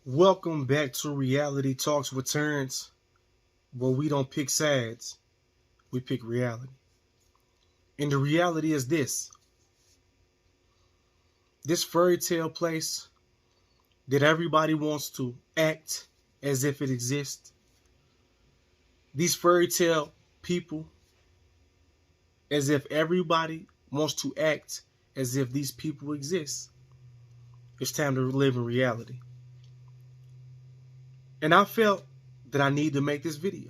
Welcome back to Reality Talks with Terrence, where we don't pick sides, we pick reality. And the reality is this fairy tale place that everybody wants to act as if it exists. These fairy tale people, as if everybody wants to act as if these people exist. It's time to live in reality. And I felt that I need to make this video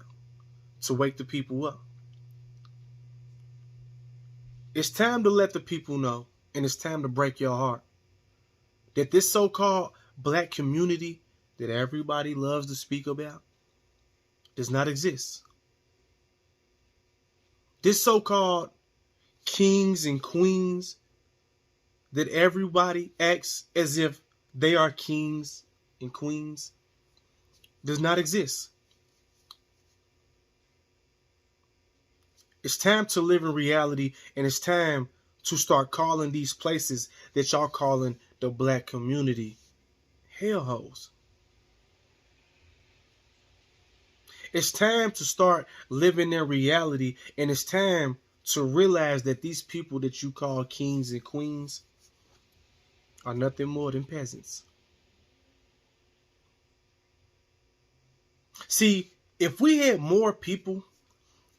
to wake the people up. It's time to let the people know, and it's time to break your heart, that this so-called black community that everybody loves to speak about does not exist. This so-called kings and queens that everybody acts as if they are kings and queens does not exist. It's time to live in reality, and it's time to start calling these places that y'all calling the black community hellholes. It's time to start living in reality, and it's time to realize that these people that you call kings and queens are nothing more than peasants. See, if we had more people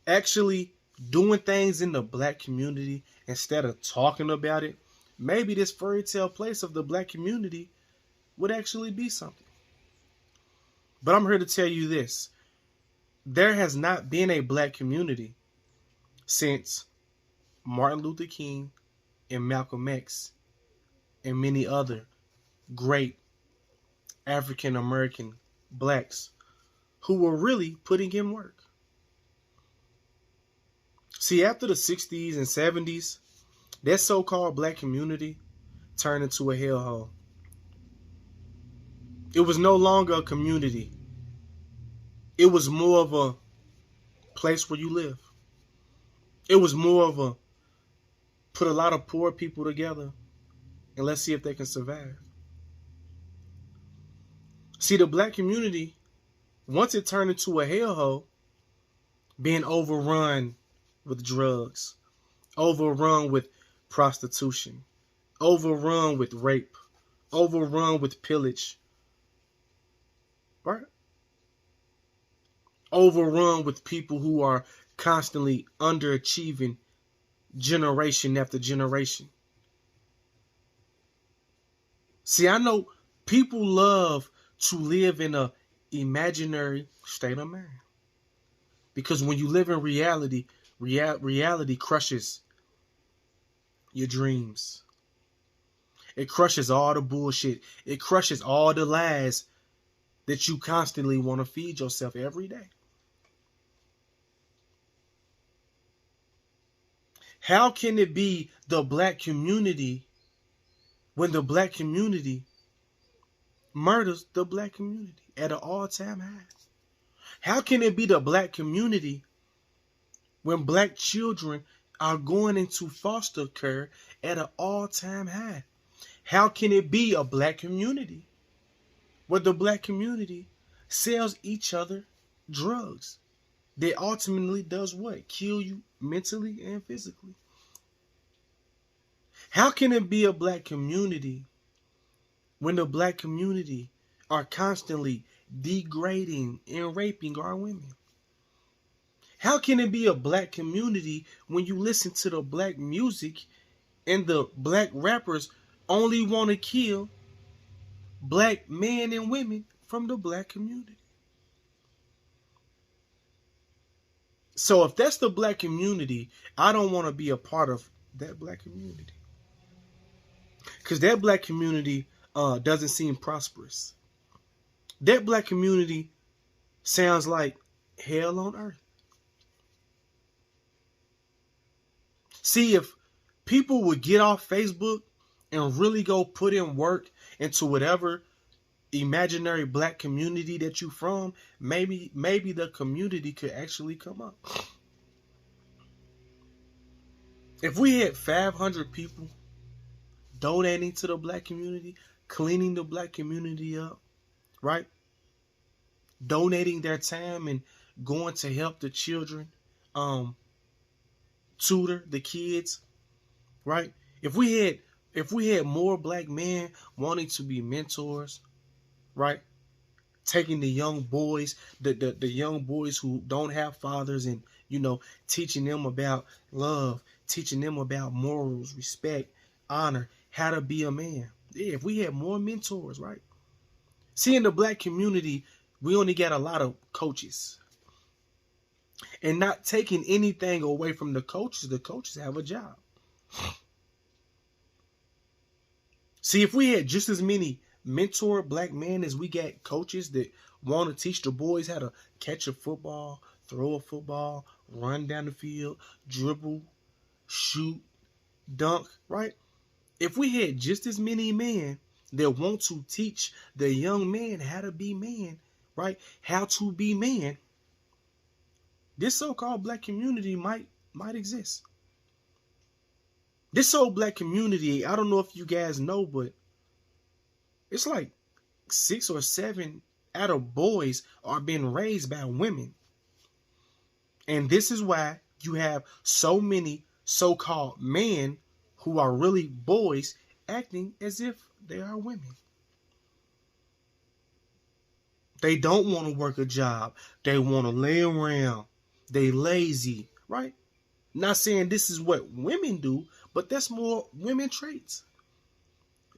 actually doing things in the black community instead of talking about it, maybe this fairy tale place of the black community would actually be something. But I'm here to tell you this. There has not been a black community since Martin Luther King and Malcolm X and many other great African American blacks who were really putting in work. See, after the 60s and 70s, that so-called black community turned into a hellhole. It was no longer a community. It was more of a place where you live. It was more of a put a lot of poor people together and let's see if they can survive. See, the black community, once it turned into a hellhole, being overrun with drugs, overrun with prostitution, overrun with rape, overrun with pillage, right? Overrun with people who are constantly underachieving generation after generation. See, I know people love to live in a imaginary state of mind. Because when you live in reality, reality crushes your dreams. It crushes all the bullshit. It crushes all the lies that you constantly want to feed yourself every day. How can it be the black community when the black community murders the black community at an all-time high? How can it be the black community when black children are going into foster care at an all-time high? How can it be a black community where the black community sells each other drugs that ultimately does what? Kill you mentally and physically. How can it be a black community when the black community are constantly degrading and raping our women? How can it be a black community when you listen to the black music and the black rappers only want to kill black men and women from the black community? So if that's the black community, I don't want to be a part of that black community. Because that black community doesn't seem prosperous. That black community sounds like hell on earth. See, if people would get off Facebook and really go put in work into whatever imaginary black community that you from, maybe the community could actually come up. If we had 500 people donating to the black community, cleaning the black community up, right? Donating their time and going to help the children, tutor the kids, right? If we had more black men wanting to be mentors, right? Taking the young boys, the young boys who don't have fathers, and teaching them about love, teaching them about morals, respect, honor, how to be a man. Yeah, if we had more mentors, right? See, in the black community, we only got a lot of coaches. And not taking anything away from the coaches have a job. See, if we had just as many mentor black men as we got coaches that want to teach the boys how to catch a football, throw a football, run down the field, dribble, shoot, dunk, right? If we had just as many men that want to teach the young man how to be man, right? How to be man, this so-called black community might exist. This whole black community, I don't know if you guys know, but it's like 6 or 7 out of boys are being raised by women. And this is why you have so many so-called men who are really boys acting as if they are women. They don't want to work a job. They want to lay around. They lazy, right? Not saying this is what women do, but that's more women traits.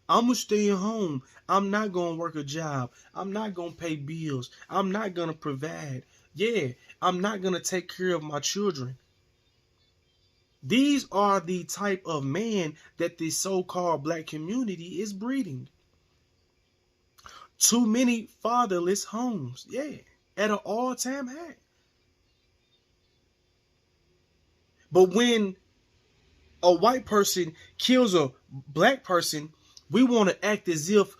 I'm going to stay at home. I'm not going to work a job. I'm not going to pay bills. I'm not going to provide. Yeah, I'm not going to take care of my children. These are the type of man that the so-called black community is breeding. Too many fatherless homes. Yeah, at an all-time high. But when a white person kills a black person, we want to act as if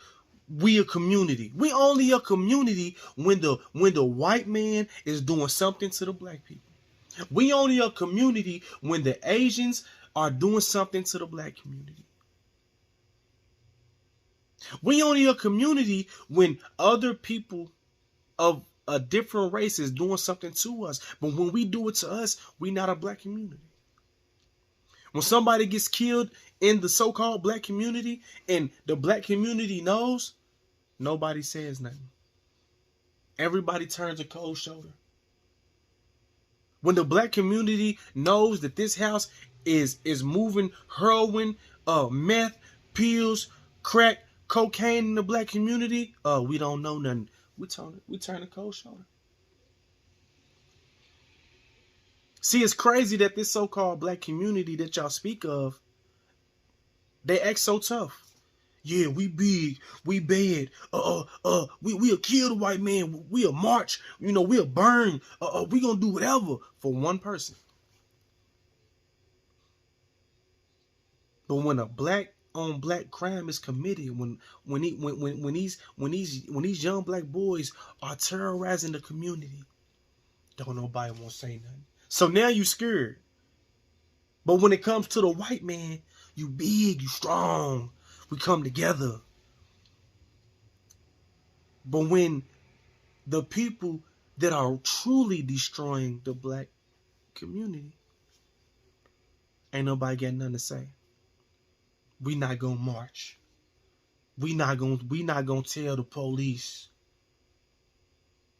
we a community. We only a community when the white man is doing something to the black people. We only a community when the Asians are doing something to the black community. We only a community when other people of a different race is doing something to us. But when we do it to us, we not a black community. When somebody gets killed in the so-called black community and the black community knows, nobody says nothing. Everybody turns a cold shoulder. When the black community knows that this house is moving heroin, meth, pills, crack, cocaine in the black community, we don't know nothing. We turn a cold shoulder. See, it's crazy that this so-called black community that y'all speak of, they act so tough. Yeah, we big, we bad. We'll kill the white man. We'll march. We'll burn. We gonna do whatever for one person. But when a black on black crime is committed, when these young black boys are terrorizing the community, don't nobody want to say nothing. So now you scared. But when it comes to the white man, you big, you strong. We come together. But when the people that are truly destroying the black community, ain't nobody got nothing to say. We not gonna march. We not gonna tell the police.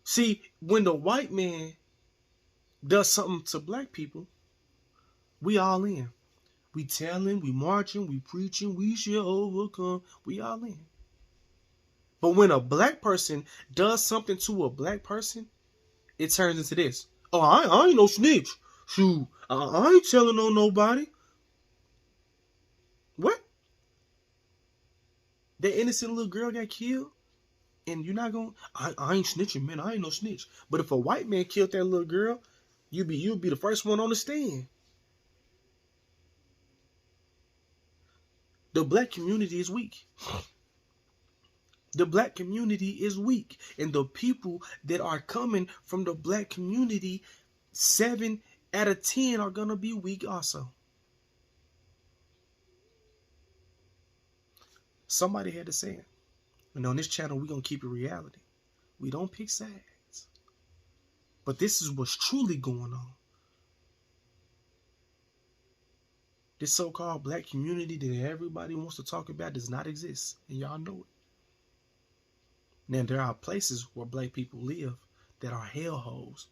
See, when the white man does something to black people, we all in. We telling, we marching, we preaching, we shall overcome. We all in. But when a black person does something to a black person, it turns into this. Oh, I ain't no snitch. Shoot, I ain't telling on nobody. What? That innocent little girl got killed? And you're not gonna... I ain't snitching, man. I ain't no snitch. But if a white man killed that little girl, you'd be the first one on the stand. The black community is weak. The black community is weak. And the people that are coming from the black community, 7 out of 10 are going to be weak also. Somebody had to say it. And on this channel, we're going to keep it reality. We don't pick sides. But this is what's truly going on. This so-called black community that everybody wants to talk about does not exist. And y'all know it. Now, there are places where black people live that are hellholes,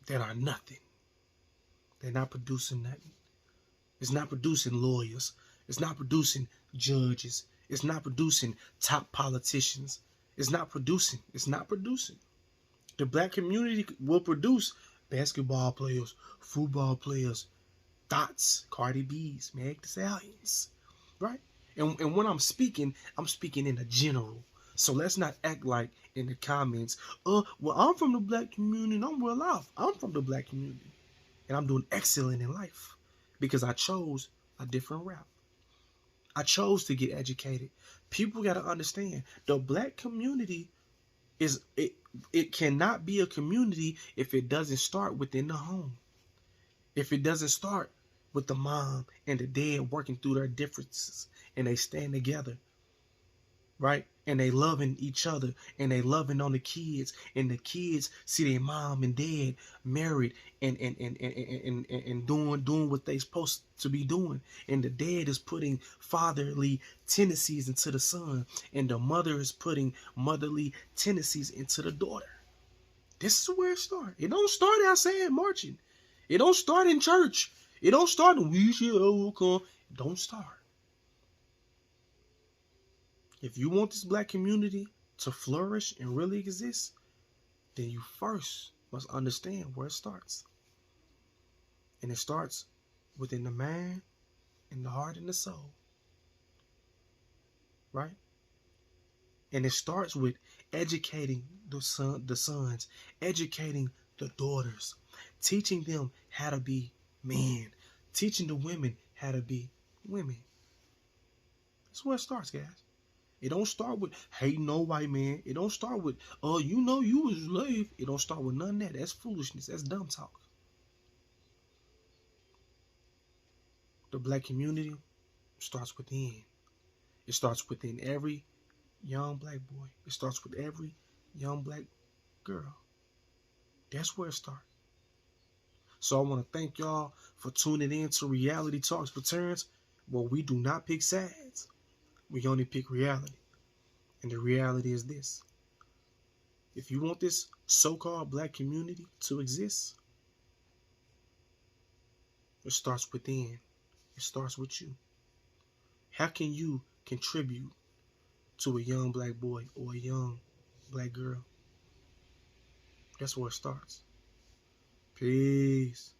that are nothing. They're not producing nothing. It's not producing lawyers. It's not producing judges. It's not producing top politicians. It's not producing. The black community will produce basketball players, football players, Dots, Cardi B's, Meg Thee Stallions, right? And when I'm speaking in a general. So let's not act like in the comments, well, I'm from the black community and I'm well off. I'm from the black community and I'm doing excellent in life because I chose a different route. I chose to get educated. People got to understand the black community it cannot be a community if it doesn't start within the home. If it doesn't start with the mom and the dad working through their differences and they stand together, right? And they loving each other and they loving on the kids and the kids see their mom and dad married and doing what they supposed to be doing. And the dad is putting fatherly tendencies into the son and the mother is putting motherly tendencies into the daughter. This is where it starts. It don't start outside marching. It don't start in church. It don't start in we shall overcome. It don't start. If you want this black community to flourish and really exist, then you first must understand where it starts. And it starts within the mind and the heart and the soul. Right? And it starts with educating the sons, educating the daughters, teaching them how to be men, teaching the women how to be women. That's where it starts, guys. It don't start with hating no white man. It don't start with, oh, you know you was a slave. It don't start with none of that. That's foolishness. That's dumb talk. The black community starts within. It starts within every young black boy. It starts with every young black girl. That's where it starts. So I want to thank y'all for tuning in to Reality Talks Returns, where we do not pick sides. We only pick reality. And the reality is this. If you want this so-called black community to exist, it starts within. It starts with you. How can you contribute to a young black boy or a young black girl? That's where it starts. Peace.